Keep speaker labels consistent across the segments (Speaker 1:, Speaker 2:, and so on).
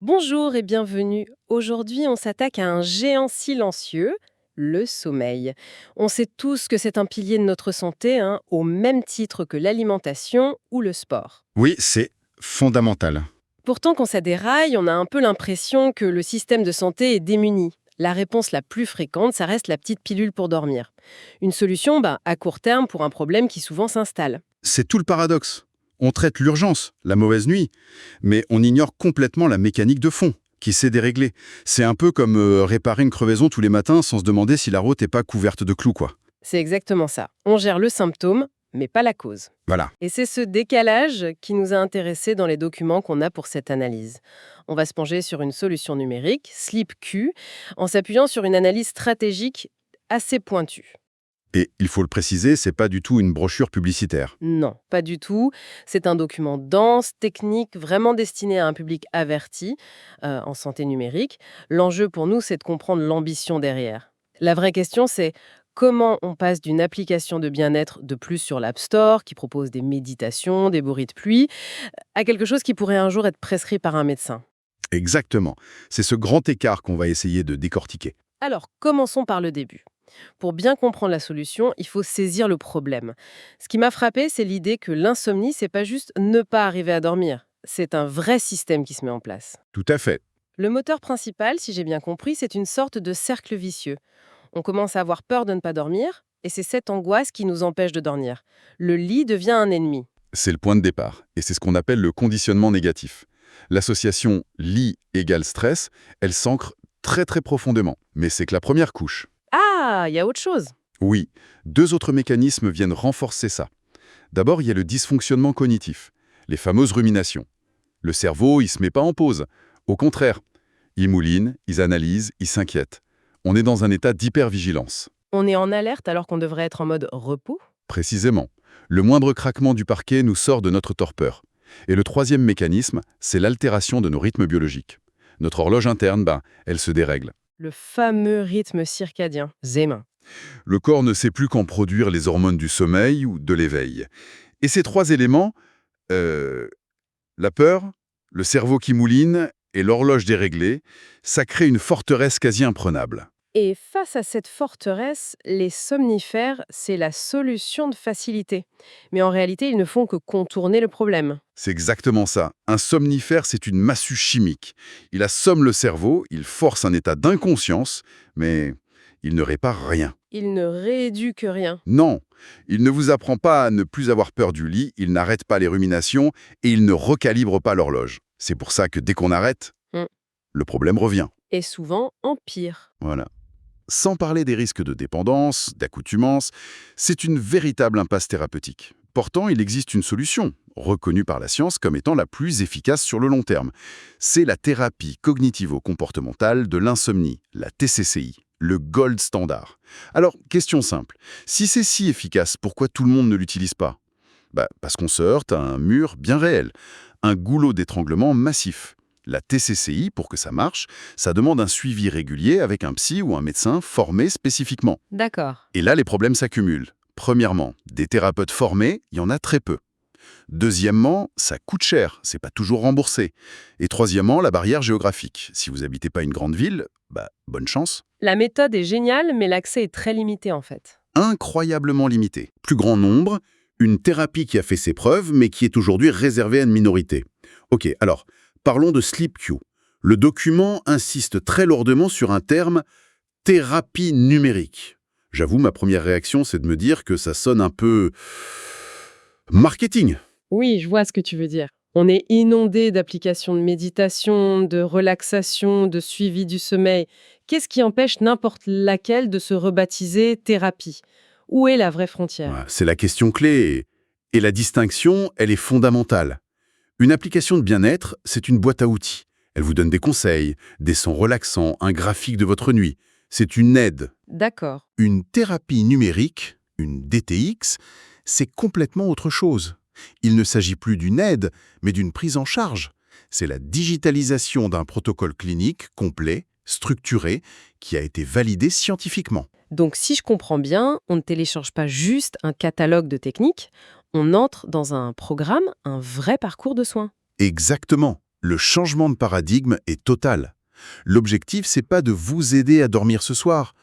Speaker 1: Bonjour et bienvenue. Aujourd'hui, on s'attaque à un géant silencieux, le sommeil. On sait tous que c'est un pilier de notre santé, au même titre que l'alimentation ou le sport.
Speaker 2: Oui, c'est fondamental.
Speaker 1: Pourtant, quand ça déraille, on a un peu l'impression que le système de santé est démuni. La réponse la plus fréquente, ça reste la petite pilule pour dormir. Une solution, à court terme pour un problème qui souvent s'installe.
Speaker 2: C'est tout le paradoxe. On traite l'urgence, la mauvaise nuit, mais on ignore complètement la mécanique de fond, qui s'est déréglée. C'est un peu comme réparer une crevaison tous les matins sans se demander si la route n'est pas couverte de clous, quoi.
Speaker 1: C'est exactement ça. On gère le symptôme, mais pas la cause.
Speaker 2: Voilà.
Speaker 1: Et c'est ce décalage qui nous a intéressés dans les documents qu'on a pour cette analyse. On va se pencher sur une solution numérique, SleepQ, en s'appuyant sur une analyse stratégique assez pointue.
Speaker 2: Et il faut le préciser, c'est pas du tout une brochure publicitaire.
Speaker 1: Non, pas du tout. C'est un document dense, technique, vraiment destiné à un public averti en santé numérique. L'enjeu pour nous, c'est de comprendre l'ambition derrière. La vraie question, c'est comment on passe d'une application de bien-être de plus sur l'App Store, qui propose des méditations, des bruits de pluie, à quelque chose qui pourrait un jour être prescrit par un médecin.
Speaker 2: Exactement. C'est ce grand écart qu'on va essayer de décortiquer.
Speaker 1: Alors, commençons par le début. Pour bien comprendre la solution, il faut saisir le problème. Ce qui m'a frappé, c'est l'idée que l'insomnie, c'est pas juste ne pas arriver à dormir. C'est un vrai système qui se met en place.
Speaker 2: Tout à fait.
Speaker 1: Le moteur principal, si j'ai bien compris, c'est une sorte de cercle vicieux. On commence à avoir peur de ne pas dormir, et c'est cette angoisse qui nous empêche de dormir. Le lit devient un ennemi.
Speaker 2: C'est le point de départ, et c'est ce qu'on appelle le conditionnement négatif. L'association lit égale stress, elle s'ancre très très profondément, mais c'est que la première couche.
Speaker 1: Ah, il y a autre chose.
Speaker 2: Oui, deux autres mécanismes viennent renforcer ça. D'abord, il y a le dysfonctionnement cognitif, les fameuses ruminations. Le cerveau, il se met pas en pause. Au contraire, il mouline, il analyse, il s'inquiète. On est dans un état d'hypervigilance.
Speaker 1: On est en alerte alors qu'on devrait être en mode repos.
Speaker 2: Précisément, le moindre craquement du parquet nous sort de notre torpeur. Et le troisième mécanisme, c'est l'altération de nos rythmes biologiques. Notre horloge interne, elle se dérègle.
Speaker 1: Le fameux rythme circadien, ZEM.
Speaker 2: Le corps ne sait plus quand produire les hormones du sommeil ou de l'éveil. Et ces trois éléments, euh, la peur, le cerveau qui mouline et l'horloge déréglée, ça crée une forteresse quasi imprenable.
Speaker 1: Et face à cette forteresse, les somnifères, c'est la solution de facilité. Mais en réalité, ils ne font que contourner le problème.
Speaker 2: C'est exactement ça. Un somnifère, c'est une massue chimique. Il assomme le cerveau, il force un état d'inconscience, mais il ne répare rien.
Speaker 1: Ils ne rééduquent rien.
Speaker 2: Non, il ne vous apprend pas à ne plus avoir peur du lit, il n'arrête pas les ruminations et il ne recalibre pas l'horloge. C'est pour ça que dès qu'on arrête,
Speaker 1: Mm.
Speaker 2: le problème revient.
Speaker 1: Et souvent empire.
Speaker 2: Voilà. Sans parler des risques de dépendance, d'accoutumance, c'est une véritable impasse thérapeutique. Pourtant, il existe une solution, reconnue par la science comme étant la plus efficace sur le long terme. C'est la thérapie cognitivo-comportementale de l'insomnie, la TCCI, le gold standard. Alors, question simple, si c'est si efficace, pourquoi tout le monde ne l'utilise pas? Parce qu'on se heurte à un mur bien réel, un goulot d'étranglement massif. La TCCI, pour que ça marche, ça demande un suivi régulier avec un psy ou un médecin formé spécifiquement.
Speaker 1: D'accord.
Speaker 2: Et là, les problèmes s'accumulent. Premièrement, des thérapeutes formés, il y en a très peu. Deuxièmement, ça coûte cher, c'est pas toujours remboursé. Et troisièmement, la barrière géographique. Si vous habitez pas une grande ville, bonne chance.
Speaker 1: La méthode est géniale, mais l'accès est très limité en fait.
Speaker 2: Incroyablement limité. Plus grand nombre, une thérapie qui a fait ses preuves, mais qui est aujourd'hui réservée à une minorité. Ok, alors, parlons de SleepQ. Le document insiste très lourdement sur un terme « thérapie numérique ». J'avoue, ma première réaction, c'est de me dire que ça sonne un peu marketing.
Speaker 1: Oui, je vois ce que tu veux dire. On est inondé d'applications de méditation, de relaxation, de suivi du sommeil. Qu'est-ce qui empêche n'importe laquelle de se rebaptiser thérapie? Où est la vraie frontière?
Speaker 2: Ouais, c'est la question clé. Et la distinction, elle est fondamentale. Une application de bien-être, c'est une boîte à outils. Elle vous donne des conseils, des sons relaxants, un graphique de votre nuit. C'est une aide.
Speaker 1: D'accord.
Speaker 2: Une thérapie numérique, une DTX, c'est complètement autre chose. Il ne s'agit plus d'une aide, mais d'une prise en charge. C'est la digitalisation d'un protocole clinique complet, structuré, qui a été validé scientifiquement.
Speaker 1: Donc si je comprends bien, on ne télécharge pas juste un catalogue de techniques, on entre dans un programme, un vrai parcours de soins.
Speaker 2: Exactement. Le changement de paradigme est total. L'objectif, c'est pas de vous aider à dormir ce soir,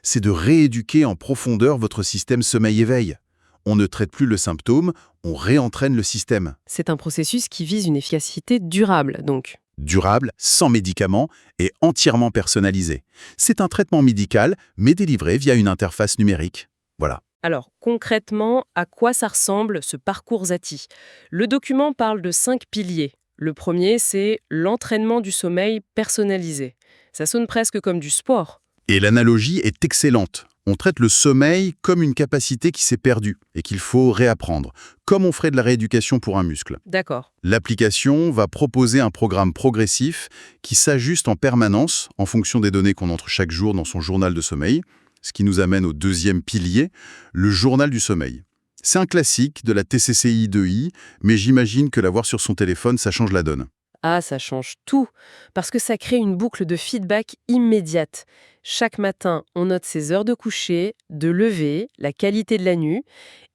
Speaker 2: c'est de rééduquer en profondeur votre système sommeil-éveil. On ne traite plus le symptôme, on réentraîne le système.
Speaker 1: C'est un processus qui vise une efficacité durable, donc.
Speaker 2: Durable, sans médicaments et entièrement personnalisé. C'est un traitement médical, mais délivré via une interface numérique. Voilà.
Speaker 1: Alors, concrètement, à quoi ça ressemble ce parcours Zati? Le document parle de 5 piliers. Le premier, c'est l'entraînement du sommeil personnalisé. Ça sonne presque comme du sport.
Speaker 2: Et l'analogie est excellente. On traite le sommeil comme une capacité qui s'est perdue et qu'il faut réapprendre, comme on ferait de la rééducation pour un muscle.
Speaker 1: D'accord.
Speaker 2: L'application va proposer un programme progressif qui s'ajuste en permanence en fonction des données qu'on entre chaque jour dans son journal de sommeil, ce qui nous amène au deuxième pilier, le journal du sommeil. C'est un classique de la TCCI2I, mais j'imagine que l'avoir sur son téléphone, ça change la donne.
Speaker 1: Ah, ça change tout, parce que ça crée une boucle de feedback immédiate. Chaque matin, on note ses heures de coucher, de lever, la qualité de la nuit,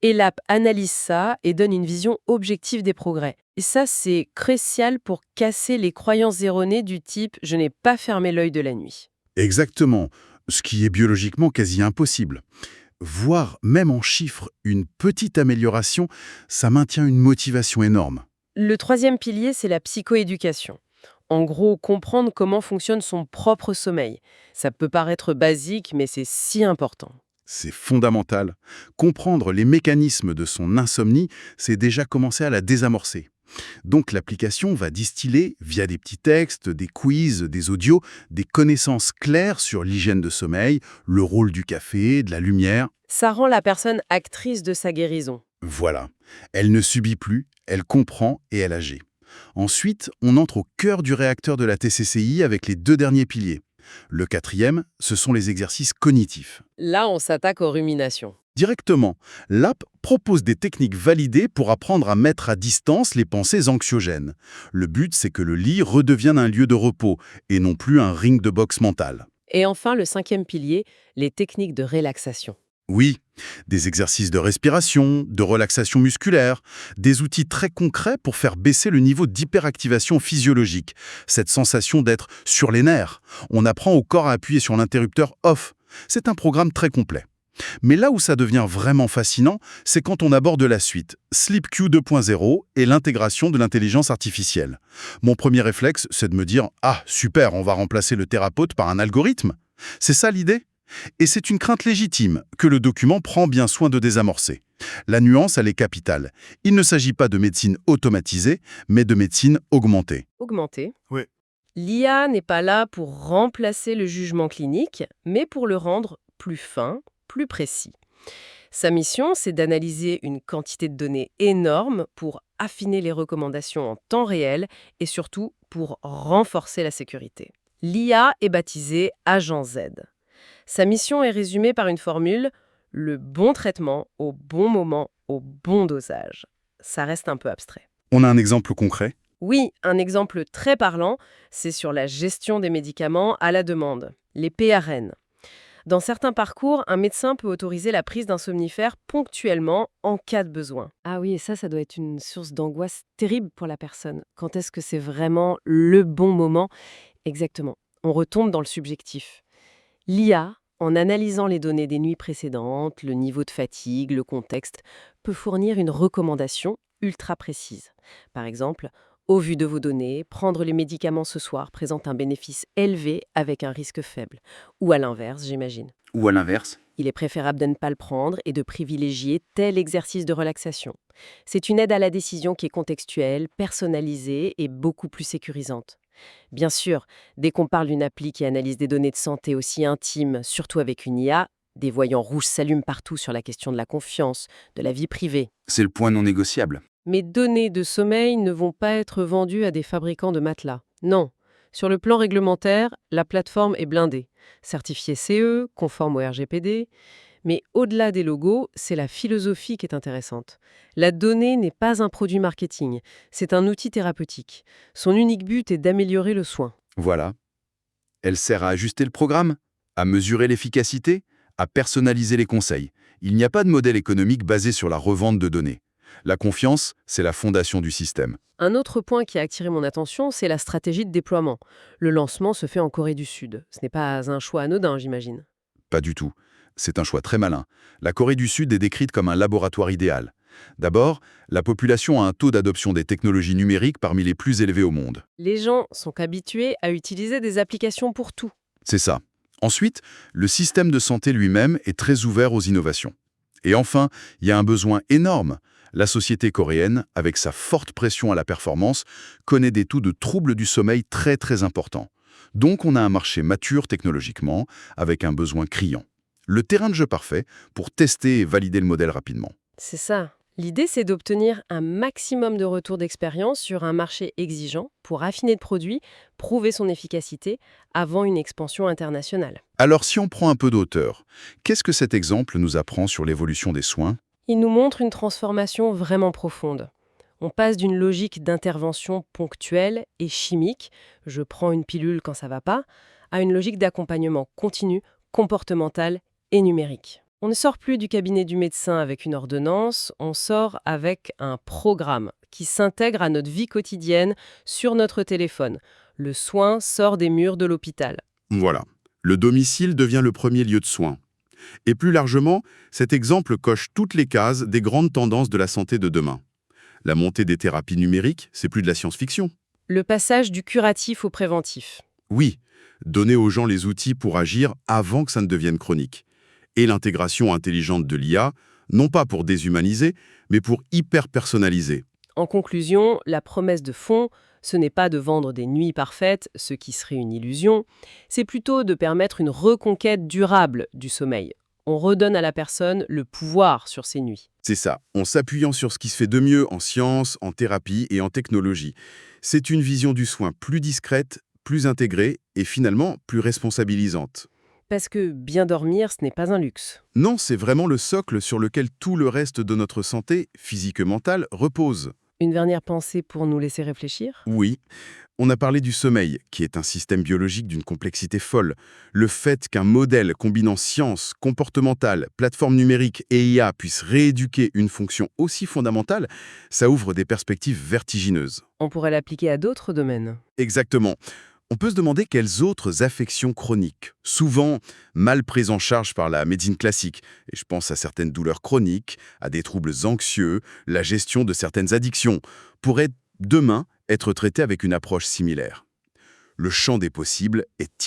Speaker 1: et l'app analyse ça et donne une vision objective des progrès. Et ça, c'est crucial pour casser les croyances erronées du type « je n'ai pas fermé l'œil de la nuit ».
Speaker 2: Exactement, ce qui est biologiquement quasi impossible. Voir, même en chiffres, une petite amélioration, ça maintient une motivation énorme.
Speaker 1: Le troisième pilier, c'est la psychoéducation. En gros, comprendre comment fonctionne son propre sommeil. Ça peut paraître basique, mais c'est si important.
Speaker 2: C'est fondamental. Comprendre les mécanismes de son insomnie, c'est déjà commencer à la désamorcer. Donc l'application va distiller, via des petits textes, des quiz, des audios, des connaissances claires sur l'hygiène de sommeil, le rôle du café, de la lumière.
Speaker 1: Ça rend la personne actrice de sa guérison.
Speaker 2: Voilà. Elle ne subit plus, elle comprend et elle agit. Ensuite, on entre au cœur du réacteur de la TCCI avec les 2 derniers piliers. Le quatrième, ce sont les exercices cognitifs.
Speaker 1: Là, on s'attaque aux ruminations.
Speaker 2: Directement, l'app propose des techniques validées pour apprendre à mettre à distance les pensées anxiogènes. Le but, c'est que le lit redevienne un lieu de repos et non plus un ring de boxe mentale.
Speaker 1: Et enfin, le cinquième pilier, les techniques de relaxation.
Speaker 2: Oui, des exercices de respiration, de relaxation musculaire, des outils très concrets pour faire baisser le niveau d'hyperactivation physiologique, cette sensation d'être sur les nerfs. On apprend au corps à appuyer sur l'interrupteur off. C'est un programme très complet. Mais là où ça devient vraiment fascinant, c'est quand on aborde la suite, SleepQ 2.0 et l'intégration de l'intelligence artificielle. Mon premier réflexe, c'est de me dire « Ah, super, on va remplacer le thérapeute par un algorithme ». C'est ça l'idée ? Et c'est une crainte légitime que le document prend bien soin de désamorcer. La nuance, elle est capitale. Il ne s'agit pas de médecine automatisée, mais de médecine augmentée.
Speaker 1: Augmenter.
Speaker 2: Oui.
Speaker 1: L'IA n'est pas là pour remplacer le jugement clinique, mais pour le rendre plus fin, plus précis. Sa mission, c'est d'analyser une quantité de données énorme pour affiner les recommandations en temps réel et surtout pour renforcer la sécurité. L'IA est baptisée Agent Z. Sa mission est résumée par une formule, le bon traitement au bon moment, au bon dosage. Ça reste un peu abstrait.
Speaker 2: On a un exemple concret ?
Speaker 1: Oui, un exemple très parlant, c'est sur la gestion des médicaments à la demande, les PRN. Dans certains parcours, un médecin peut autoriser la prise d'un somnifère ponctuellement en cas de besoin. Ah oui, et ça doit être une source d'angoisse terrible pour la personne. Quand est-ce que c'est vraiment le bon moment? Exactement. On retombe dans le subjectif. L'IA, en analysant les données des nuits précédentes, le niveau de fatigue, le contexte, peut fournir une recommandation ultra précise. Par exemple, au vu de vos données, prendre les médicaments ce soir présente un bénéfice élevé avec un risque faible. Ou à l'inverse, j'imagine.
Speaker 3: Ou à l'inverse.
Speaker 1: Il est préférable de ne pas le prendre et de privilégier tel exercice de relaxation. C'est une aide à la décision qui est contextuelle, personnalisée et beaucoup plus sécurisante. Bien sûr, dès qu'on parle d'une appli qui analyse des données de santé aussi intimes, surtout avec une IA, des voyants rouges s'allument partout sur la question de la confiance, de la vie privée.
Speaker 3: C'est le point non négociable.
Speaker 1: Mes données de sommeil ne vont pas être vendues à des fabricants de matelas. Non. Sur le plan réglementaire, la plateforme est blindée. Certifiée CE, conforme au RGPD. Mais au-delà des logos, c'est la philosophie qui est intéressante. La donnée n'est pas un produit marketing, c'est un outil thérapeutique. Son unique but est d'améliorer le soin.
Speaker 3: Voilà. Elle sert à ajuster le programme, à mesurer l'efficacité, à personnaliser les conseils. Il n'y a pas de modèle économique basé sur la revente de données. La confiance, c'est la fondation du système.
Speaker 1: Un autre point qui a attiré mon attention, c'est la stratégie de déploiement. Le lancement se fait en Corée du Sud. Ce n'est pas un choix anodin, j'imagine.
Speaker 3: Pas du tout. C'est un choix très malin. La Corée du Sud est décrite comme un laboratoire idéal. D'abord, la population a un taux d'adoption des technologies numériques parmi les plus élevés au monde.
Speaker 1: Les gens sont habitués à utiliser des applications pour tout.
Speaker 3: C'est ça. Ensuite, le système de santé lui-même est très ouvert aux innovations. Et enfin, il y a un besoin énorme. La société coréenne, avec sa forte pression à la performance, connaît des taux de troubles du sommeil très importants. Donc on a un marché mature technologiquement, avec un besoin criant. Le terrain de jeu parfait pour tester et valider le modèle rapidement.
Speaker 1: C'est ça. L'idée, c'est d'obtenir un maximum de retours d'expérience sur un marché exigeant pour affiner le produit, prouver son efficacité avant une expansion internationale.
Speaker 3: Alors si on prend un peu d'auteur, qu'est-ce que cet exemple nous apprend sur l'évolution des soins?
Speaker 1: Il nous montre une transformation vraiment profonde. On passe d'une logique d'intervention ponctuelle et chimique, je prends une pilule quand ça va pas, à une logique d'accompagnement continu, comportemental et numérique. On ne sort plus du cabinet du médecin avec une ordonnance, on sort avec un programme qui s'intègre à notre vie quotidienne sur notre téléphone. Le soin sort des murs de l'hôpital.
Speaker 4: Voilà. Le domicile devient le premier lieu de soins. Et plus largement, cet exemple coche toutes les cases des grandes tendances de la santé de demain. La montée des thérapies numériques, c'est plus de la science-fiction.
Speaker 1: Le passage du curatif au préventif.
Speaker 4: Oui, donner aux gens les outils pour agir avant que ça ne devienne chronique. Et l'intégration intelligente de l'IA, non pas pour déshumaniser, mais pour hyper-personnaliser.
Speaker 1: En conclusion, la promesse de fond, ce n'est pas de vendre des nuits parfaites, ce qui serait une illusion, c'est plutôt de permettre une reconquête durable du sommeil. On redonne à la personne le pouvoir sur ses nuits.
Speaker 4: C'est ça, en s'appuyant sur ce qui se fait de mieux en science, en thérapie et en technologie. C'est une vision du soin plus discrète, plus intégrée et finalement plus responsabilisante.
Speaker 1: Parce que bien dormir, ce n'est pas un luxe.
Speaker 4: Non, c'est vraiment le socle sur lequel tout le reste de notre santé, physique et mentale, repose.
Speaker 1: Une dernière pensée pour nous laisser réfléchir.
Speaker 4: Oui, on a parlé du sommeil, qui est un système biologique d'une complexité folle. Le fait qu'un modèle combinant science, comportementale, plateforme numérique et IA puisse rééduquer une fonction aussi fondamentale, ça ouvre des perspectives vertigineuses.
Speaker 1: On pourrait l'appliquer à d'autres domaines.
Speaker 4: Exactement. On peut se demander quelles autres affections chroniques, souvent mal prises en charge par la médecine classique, et je pense à certaines douleurs chroniques, à des troubles anxieux, la gestion de certaines addictions, pourraient demain être traitées avec une approche similaire. Le champ des possibles est immense.